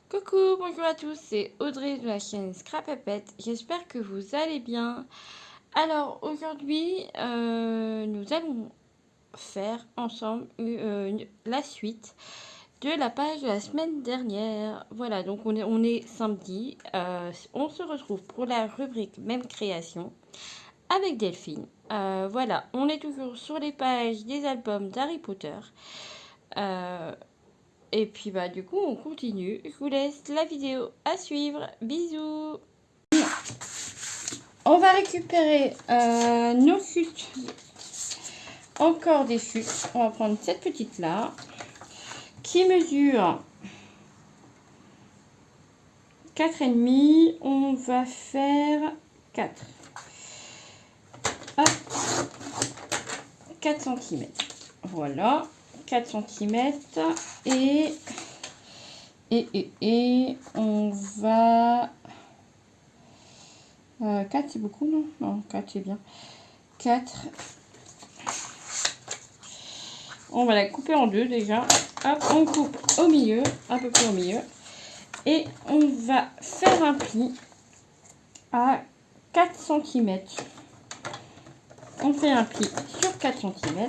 Coucou, bonjour à tous, c'est Audrey de la chaîne Scrapapette. J'espère que vous allez bien. Alors aujourd'hui, nous allons faire ensemble la suite de la page de la semaine dernière. Voilà, donc on est samedi. On se retrouve pour la rubrique Même création avec Delphine. Voilà, on est toujours sur les pages des albums d'Harry Potter. Et puis bah du coup on continue. Je vous laisse la vidéo à suivre. Bisous. On va récupérer nos chutes. Encore des chutes. On va prendre cette petite là qui mesure 4,5. On va faire 4. Hop. 4 cm. Voilà. 4 cm. Et on va... 4 c'est beaucoup, non? Non, 4 c'est bien. 4. On va la couper en deux déjà. Hop, on coupe au milieu, un peu plus au milieu. Et on va faire un pli à 4 cm. On fait un pli sur 4 cm.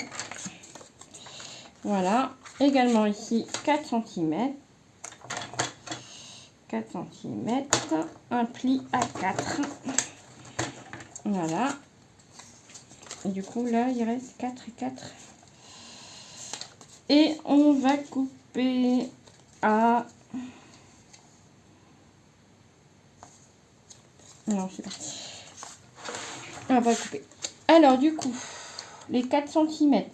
Voilà. Également ici 4 cm. 4 cm. Un pli à 4. Voilà. Et du coup, là, il reste 4 et 4. Et on va couper à... Non, c'est parti. On va couper. Alors, du coup, les 4 cm,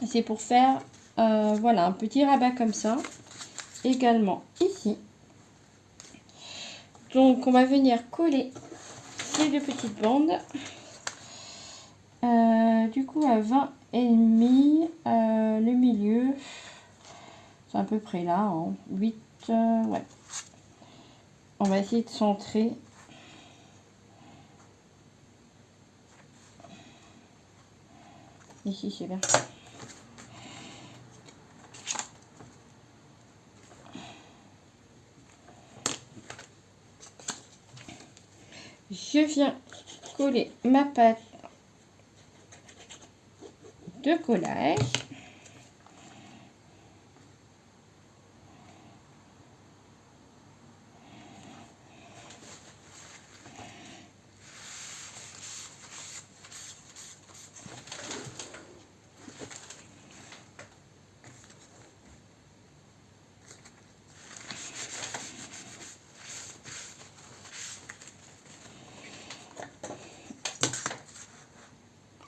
c'est pour faire, voilà, un petit rabat comme ça. Également ici. Donc, on va venir coller ces deux petites bandes. Du coup, à 20 et demi, le milieu, c'est à peu près là, hein, 8, ouais. On va essayer de centrer. Ici, c'est bien. Je viens coller ma pâte de collage.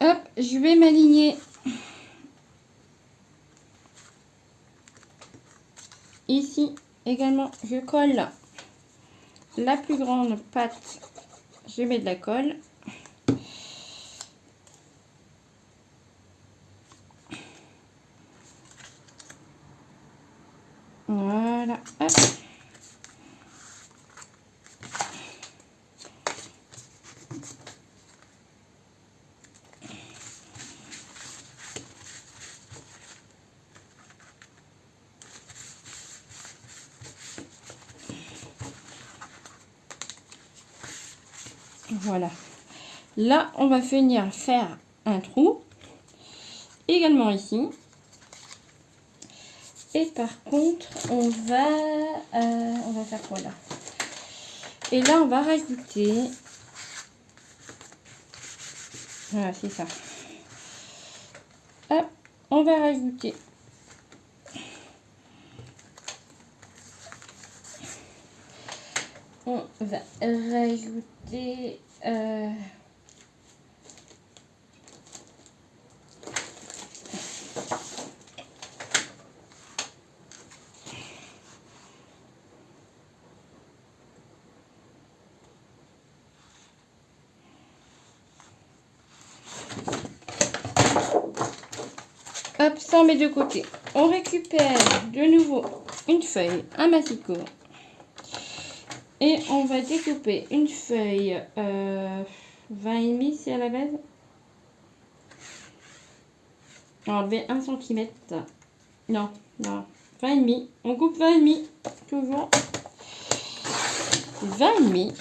Hop, je vais m'aligner ici. Également, je colle la plus grande pâte. Je mets de la colle. Voilà, hop. Voilà. Là, on va venir faire un trou. Également ici. Et par contre, on va faire quoi là? Et là, on va rajouter... Voilà, c'est ça. Hop, on va rajouter... On va rajouter... Hop, ça on met de côté. On récupère de nouveau une feuille, un massicot. Et on va découper une feuille 20,5, c'est à la base. enlever 1 centimètre. Non, non. 20,5. On coupe 20,5. Toujours. 20,5.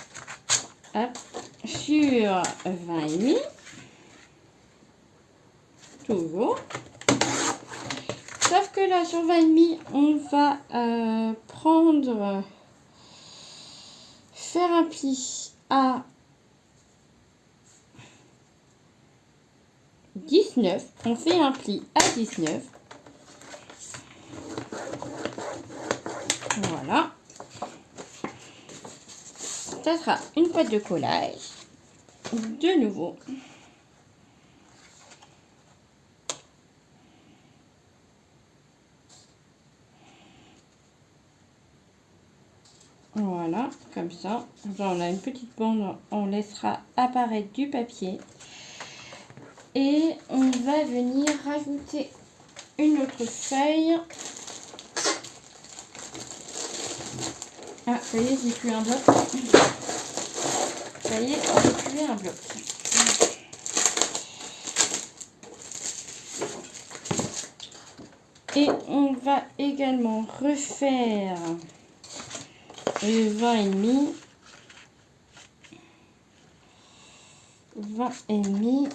Hop. Sur 20,5. Toujours. Sauf que là, sur 20,5, on va faire un pli à 19. On fait un pli à 19. Voilà. Ça sera une pâte de collage. De nouveau. Voilà, comme ça. Là, on a une petite bande, on laissera apparaître du papier. Et on va venir rajouter une autre feuille. Ah, ça y est, j'ai plus un bloc. Ça y est, j'ai plus un bloc. Et on va également refaire le 20,5. 20,5.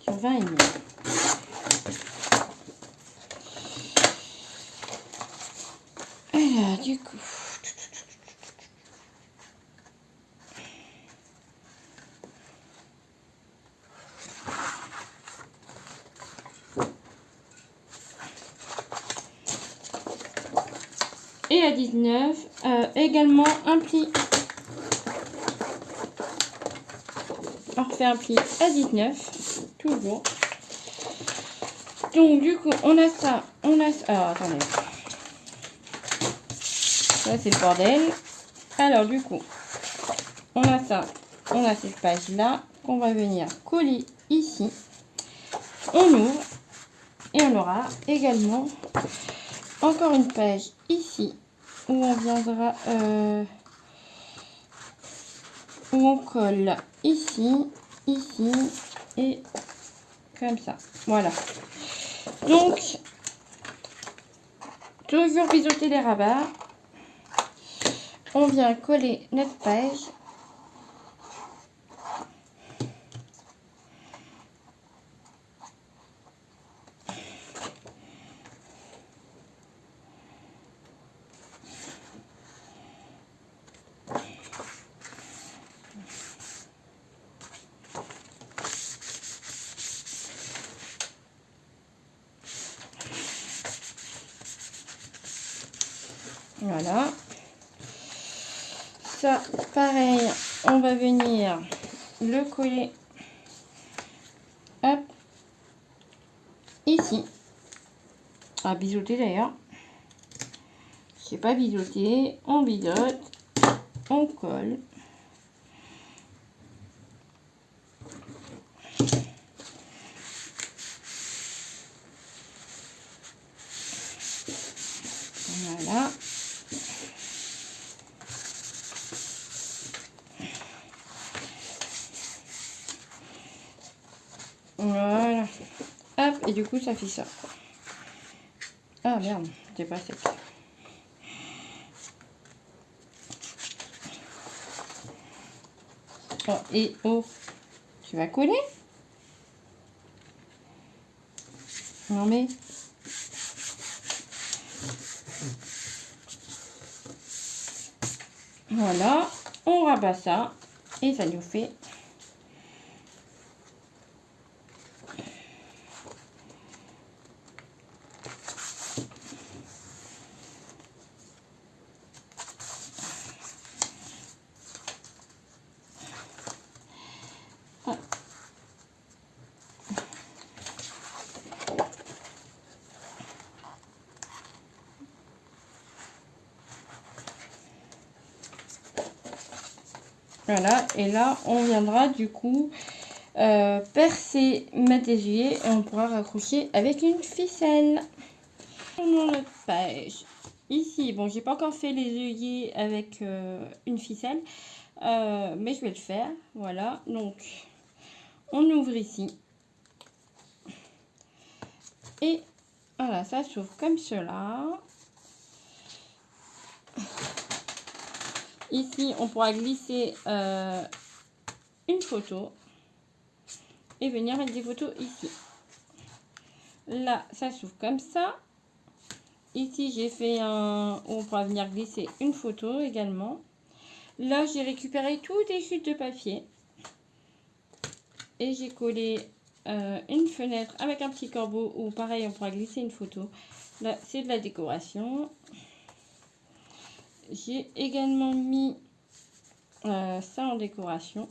Sur 20,5. Et là, du coup... Et à 19, également un pli. On refait un pli à 19, toujours. Donc du coup, on a ça, alors attendez. Là c'est le bordel. Alors du coup, on a ça, on a cette page là qu'on va venir coller ici. On ouvre et on aura également encore une page ici où on viendra où on colle ici, ici et comme ça. Voilà. Donc, toujours biseauter les rabats. On vient coller notre page. Voilà. Ça, pareil, on va venir le coller. Hop. Ici. À biseauter d'ailleurs. C'est pas biseauté. On biseaute. On colle. Voilà. Voilà. Hop, et du coup, ça fait ça. Ah merde, c'est pas sec. Oh, et oh, tu vas coller? Non mais... Voilà, on rabat ça et ça nous fait voilà, et là on viendra du coup percer, mettre des œillets et on pourra raccrocher avec une ficelle. Tournons notre page Ici, bon, j'ai pas encore fait les œillets avec une ficelle, mais je vais le faire. Voilà, donc on ouvre ici. Et voilà, ça s'ouvre comme cela. Ici, on pourra glisser une photo et venir mettre des photos ici. Là, ça s'ouvre comme ça. Ici, j'ai fait un... On pourra venir glisser une photo également. Là, j'ai récupéré toutes les chutes de papier. Et j'ai collé une fenêtre avec un petit corbeau où pareil, on pourra glisser une photo. Là, c'est de la décoration. J'ai également mis ça en décoration.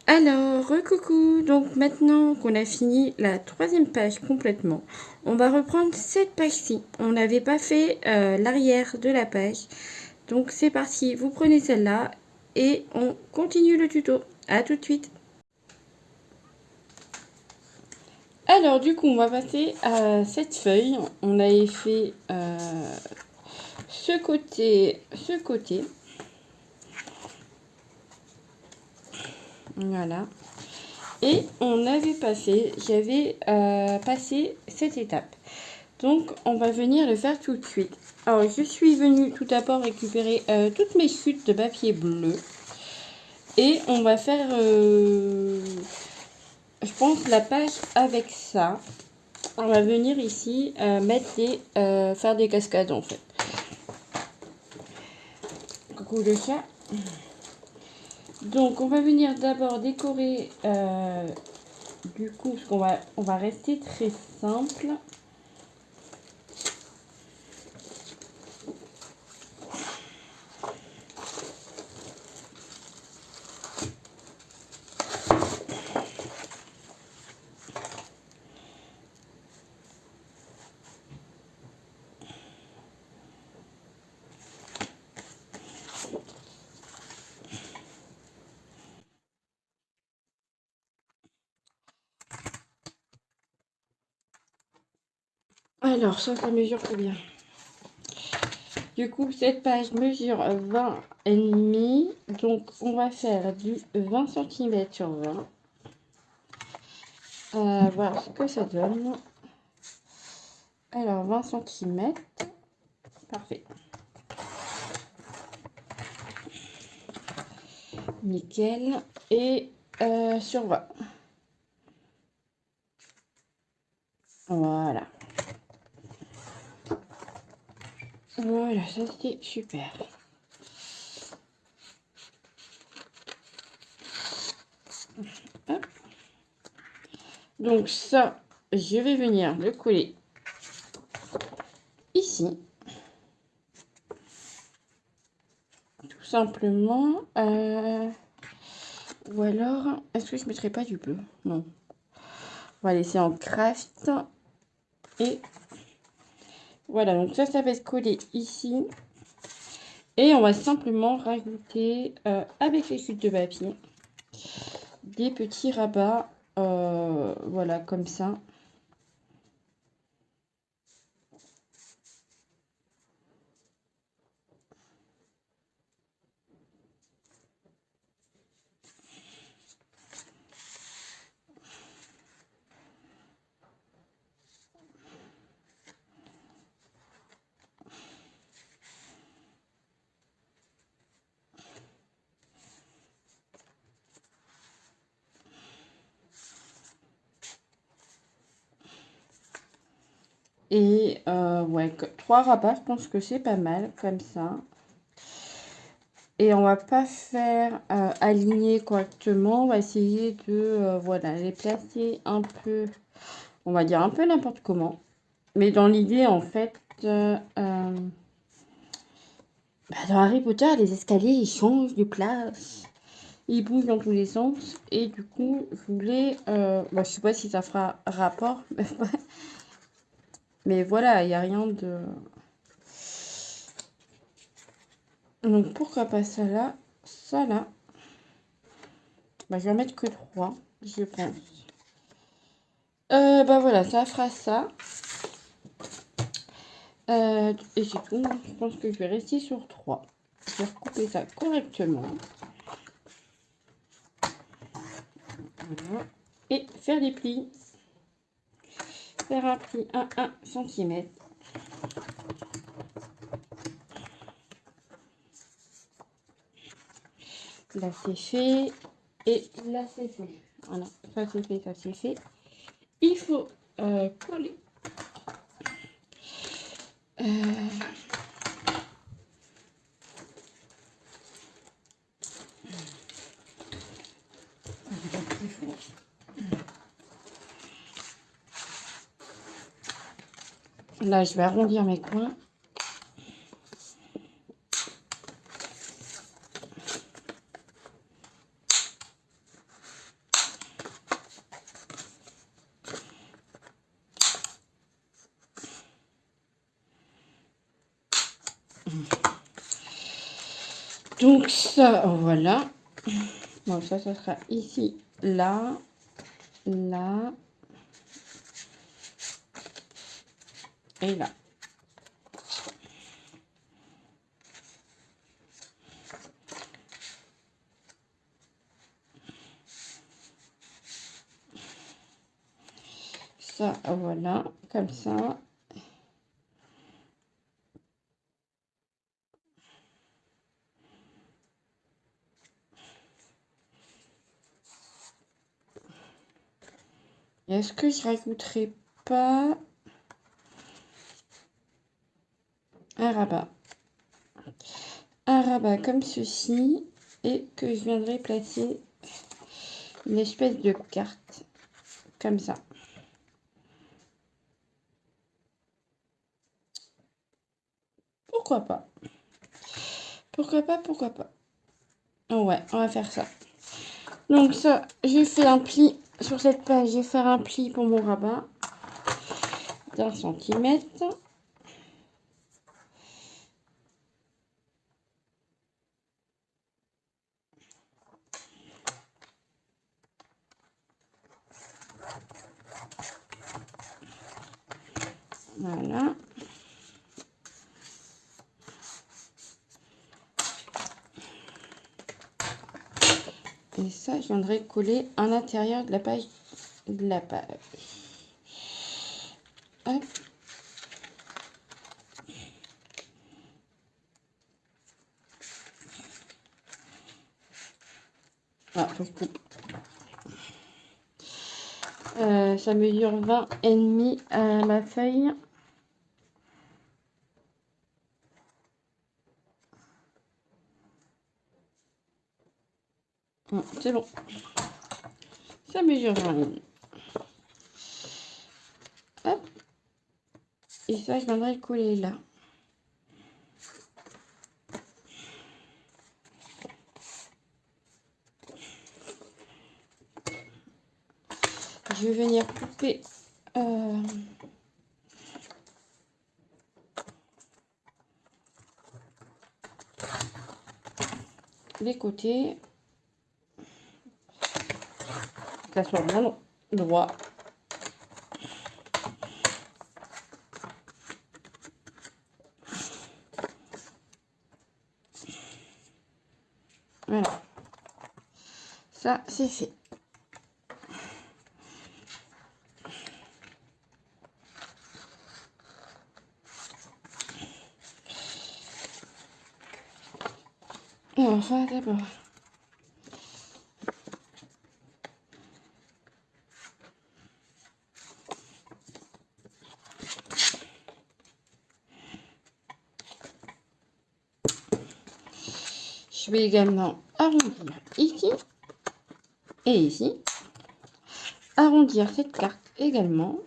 Alors, recoucou. Donc maintenant qu'on a fini la 3e page complètement, on va reprendre cette page-ci. On n'avait pas fait l'arrière de la page. Donc c'est parti, vous prenez celle-là et on continue le tuto. À tout de suite. Alors du coup, on va passer à cette feuille. On avait fait ce côté. Voilà. Et on avait passé, j'avais passé cette étape. Donc, on va venir le faire tout de suite. Alors, je suis venue tout d'abord récupérer toutes mes chutes de papier bleu. Et on va faire, je pense, la page avec ça. On va venir ici faire des cascades en fait. Coucou le chat. Donc, on va venir d'abord décorer du coup, parce on va rester très simple. Alors, ça mesure combien? Du coup, cette page mesure 20 et demi. Donc, on va faire du 20 cm sur 20. Voir ce que ça donne. Alors, 20 cm. Parfait. Nickel. Et sur 20. Voilà. Voilà, ça c'est super. Hop. Donc ça, je vais venir le coller ici. Tout simplement. Ou alors, est-ce que je ne mettrai pas du bleu? Non. On va laisser en craft. Et voilà, donc ça va se coller ici. Et on va simplement rajouter, avec les chutes de papier, des petits rabats. Voilà, comme ça. Et ouais, 3 rabats, je pense que c'est pas mal, comme ça. Et on va pas faire aligner correctement. On va essayer de voilà, les placer un peu, on va dire un peu n'importe comment. Mais dans l'idée, en fait, dans Harry Potter, les escaliers, ils changent de place. Ils bougent dans tous les sens. Et du coup, je voulais... je sais pas si ça fera rapport. Mais voilà, il n'y a rien de... Donc, pourquoi pas ça là? Ça là. Je vais en mettre que 3, je pense. Voilà, ça fera ça. Et c'est tout. Je pense que je vais rester sur 3. Je vais recouper ça correctement. Voilà. Et faire des plis. Faire un pli à 1 cm. Là c'est fait. Et là c'est fait. Voilà, ça c'est fait, ça c'est fait. Il faut coller. Là je vais arrondir mes coins. Donc ça, voilà. Bon, ça sera ici, là, là et là. Ça, voilà, comme ça. Est-ce que je rajouterai pas un rabat? Un rabat comme ceci et que je viendrai placer une espèce de carte comme ça. Pourquoi pas? Pourquoi pas? Pourquoi pas? Ouais, on va faire ça. Donc ça, j'ai fait un pli sur cette page. Je vais faire un pli pour mon rabat d'1 centimètre. Voilà. Et ça, je viendrai coller à l'intérieur de la page. Hop. Ah, faut que je coupe. Ça mesure 20 et demi la feuille. C'est bon. Ça mesure 20 et demi. Hop. Et ça, je viendrai le coller là. Je vais venir couper les côtés. Que ça soit bien droit. Voilà. Ça, c'est fait. Enfin, d'abord. Je vais également arrondir ici et ici. Arrondir cette carte également.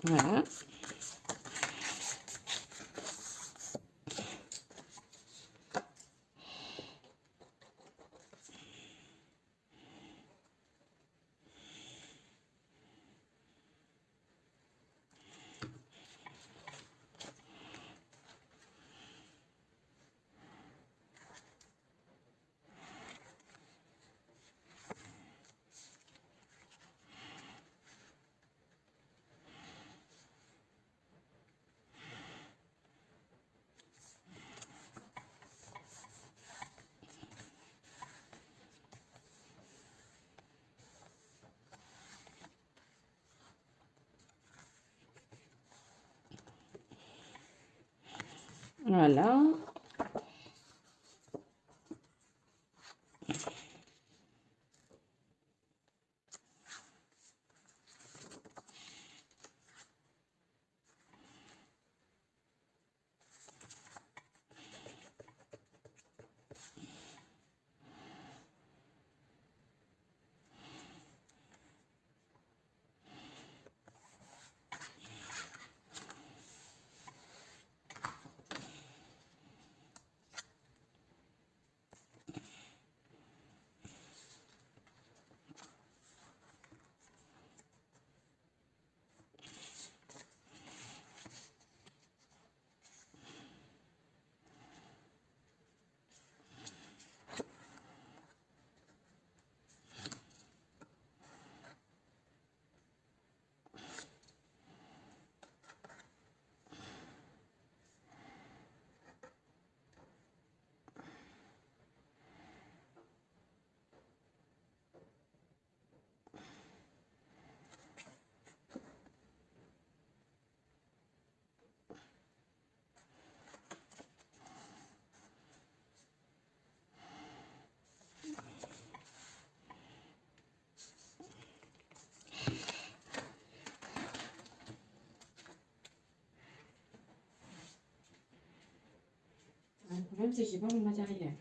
Voilà. Voilà. Le problème, c'est que j'ai pas mon matériel.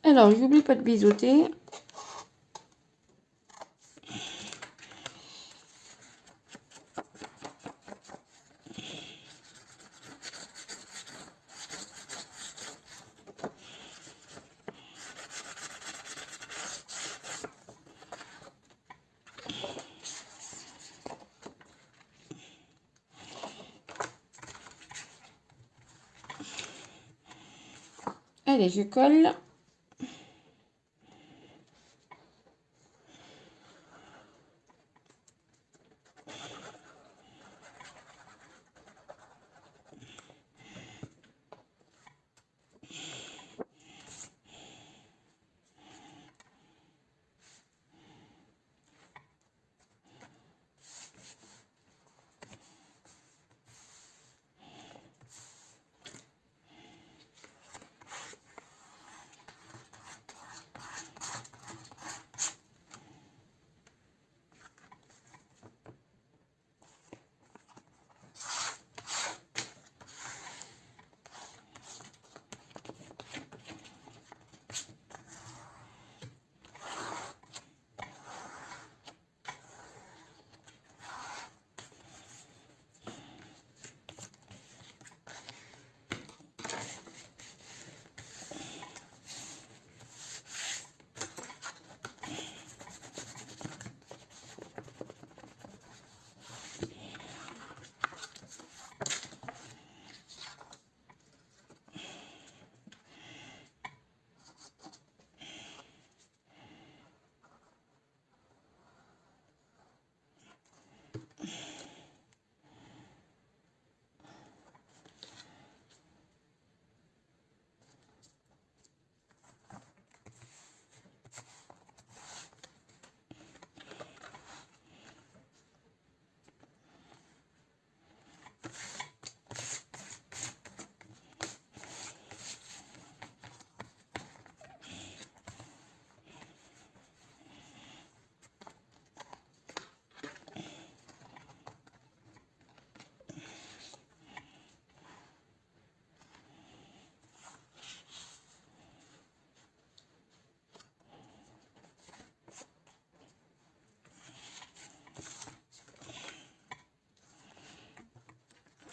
Alors, j'oublie pas de biseauter. Allez, je colle.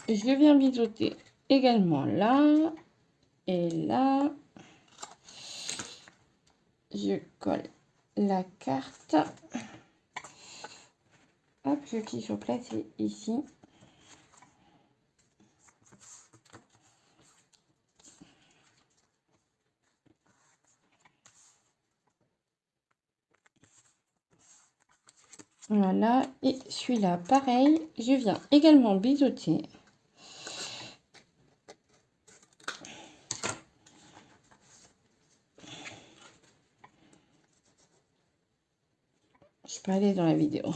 Je viens biseauter également là et là. Je colle la carte. Hop, je clique sur placer ici. Voilà, et celui-là, pareil, je viens également biseauter. Je peux aller dans la vidéo.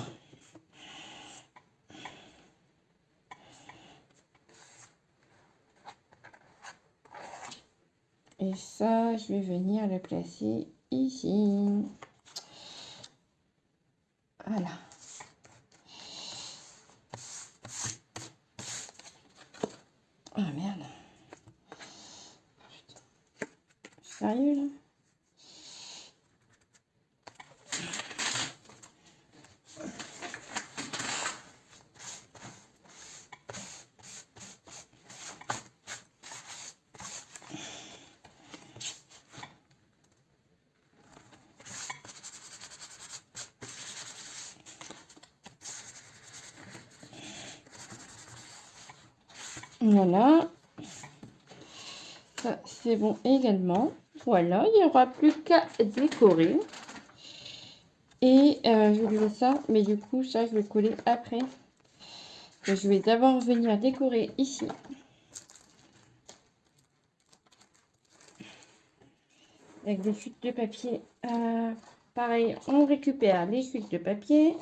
Et ça, je vais venir le placer ici. Voilà. Ah merde. Sérieux là? Voilà. Ça, c'est bon également. Voilà, il n'y aura plus qu'à décorer. Et je vais ça, mais du coup, ça, je vais coller après. Je vais d'abord venir décorer ici. Avec des fuites de papier. Pareil, on récupère les fuites de papier.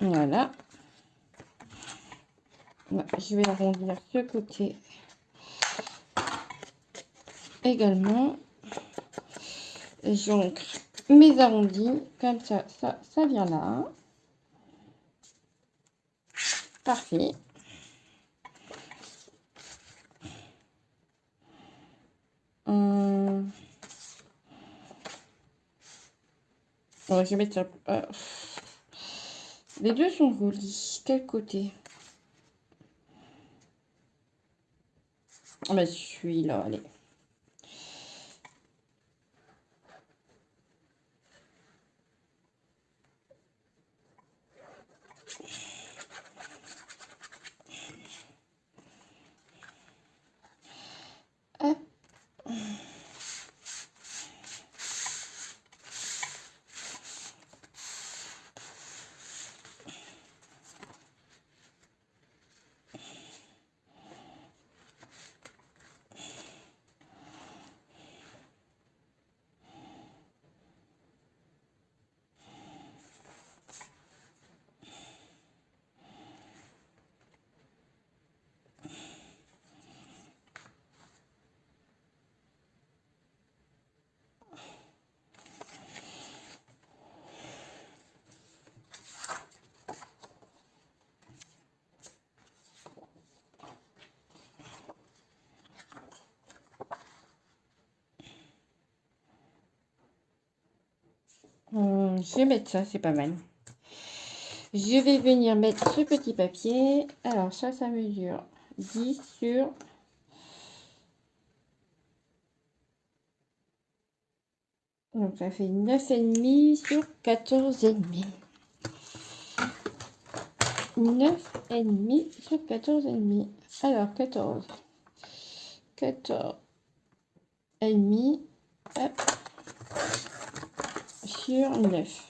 Voilà. Je vais arrondir ce côté également. Et j'ancre mes arrondis. Comme ça, ça vient là. Parfait. Bon, je vais mettre ça. Les deux sont jolis. Quel côté? Ah bah celui-là, allez. Hop. Je vais mettre ça, c'est pas mal. Je vais venir mettre ce petit papier. Alors ça mesure 10 sur... Donc ça fait 9,5 sur 14,5. 9,5 sur 14,5. Alors 14. 14,5. Hop. Sur 9.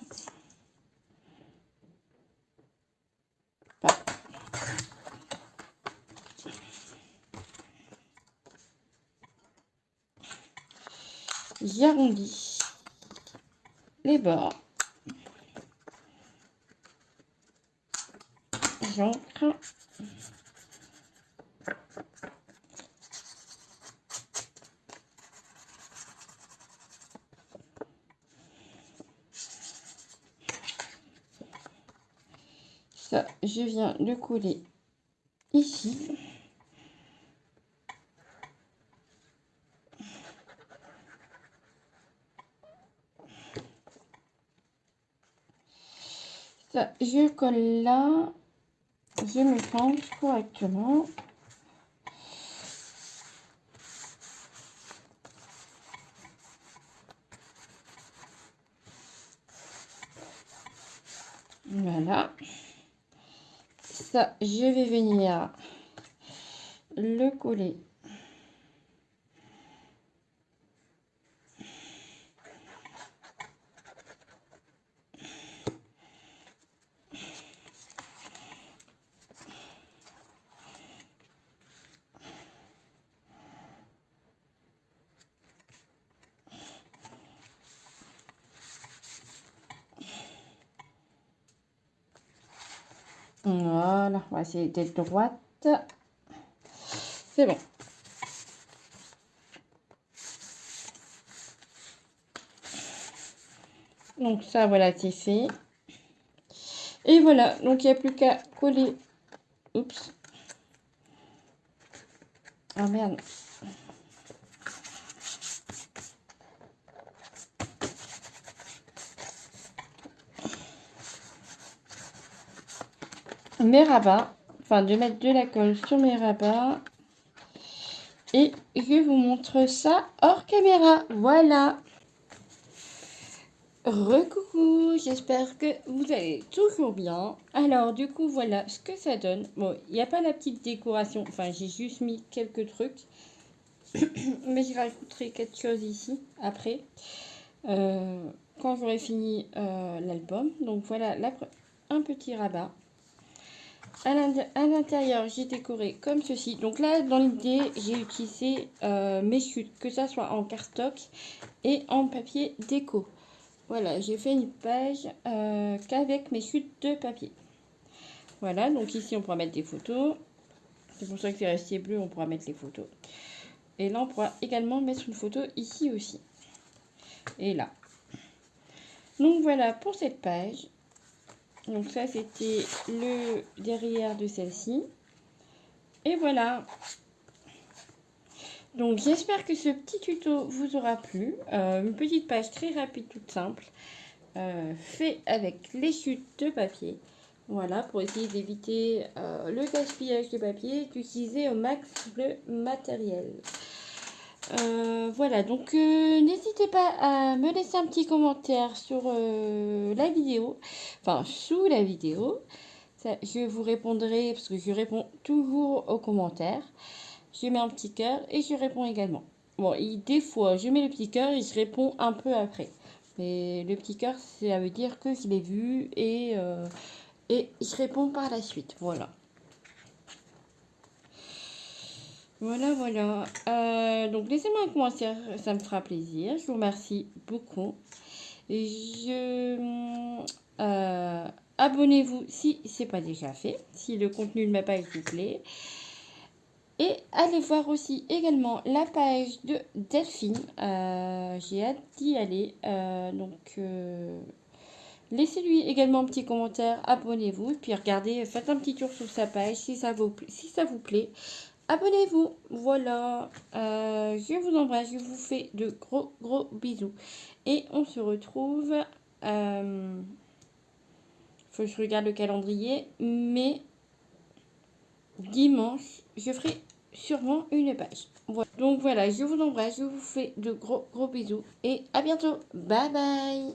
J'arrondis les bords. J'ancre. Ça, je viens le coller ici. Ça, je colle là. Je mélange correctement. Voilà. Ça, je vais venir le coller. Voilà, on va essayer d'être droite. C'est bon. Donc ça, voilà, c'est fait. Et voilà, donc il n'y a plus qu'à coller. Oups. Ah merde. Mes rabats. Enfin, de mettre de la colle sur mes rabats. Et je vous montre ça hors caméra. Voilà. Recoucou, j'espère que vous allez toujours bien. Alors du coup voilà ce que ça donne. Bon, il n'y a pas la petite décoration, enfin j'ai juste mis quelques trucs. Mais je rajouterai quelque chose ici après. Quand j'aurai fini l'album. Donc voilà un petit rabat. À l'intérieur j'ai décoré comme ceci. Donc là dans l'idée j'ai utilisé mes chutes, que ça soit en cardstock et en papier déco. Voilà, j'ai fait une page qu'avec mes chutes de papier. Voilà, donc ici on pourra mettre des photos. C'est pour ça que c'est resté bleu, on pourra mettre les photos. Et là on pourra également mettre une photo ici aussi. Et là. Donc voilà pour cette page. Donc ça c'était le derrière de celle-ci. Et voilà. Donc j'espère que ce petit tuto vous aura plu. Une petite page très rapide, toute simple. Fait avec les chutes de papier. Voilà, pour essayer d'éviter le gaspillage de papier, d'utiliser au max le matériel. Voilà, donc n'hésitez pas à me laisser un petit commentaire sur la vidéo, enfin sous la vidéo. Ça, je vous répondrai, parce que je réponds toujours aux commentaires. Je mets un petit cœur et je réponds également. Bon, des fois, je mets le petit cœur et je réponds un peu après. Mais le petit cœur, ça veut dire que je l'ai vu et je réponds par la suite. Voilà. Voilà. Donc, laissez-moi un commentaire, ça me fera plaisir. Je vous remercie beaucoup. Abonnez-vous si ce n'est pas déjà fait, si le contenu de ma page vous plaît. Et allez voir aussi également la page de Delphine. J'ai hâte d'y aller. Laissez-lui également un petit commentaire, abonnez-vous. Puis regardez, faites un petit tour sur sa page si ça vous plaît. Abonnez-vous. Voilà. Je vous embrasse, je vous fais de gros bisous. Et on se retrouve... faut que je regarde le calendrier. Mais dimanche, je ferai sûrement une page. Voilà. Donc voilà, je vous embrasse, je vous fais de gros bisous. Et à bientôt. Bye bye.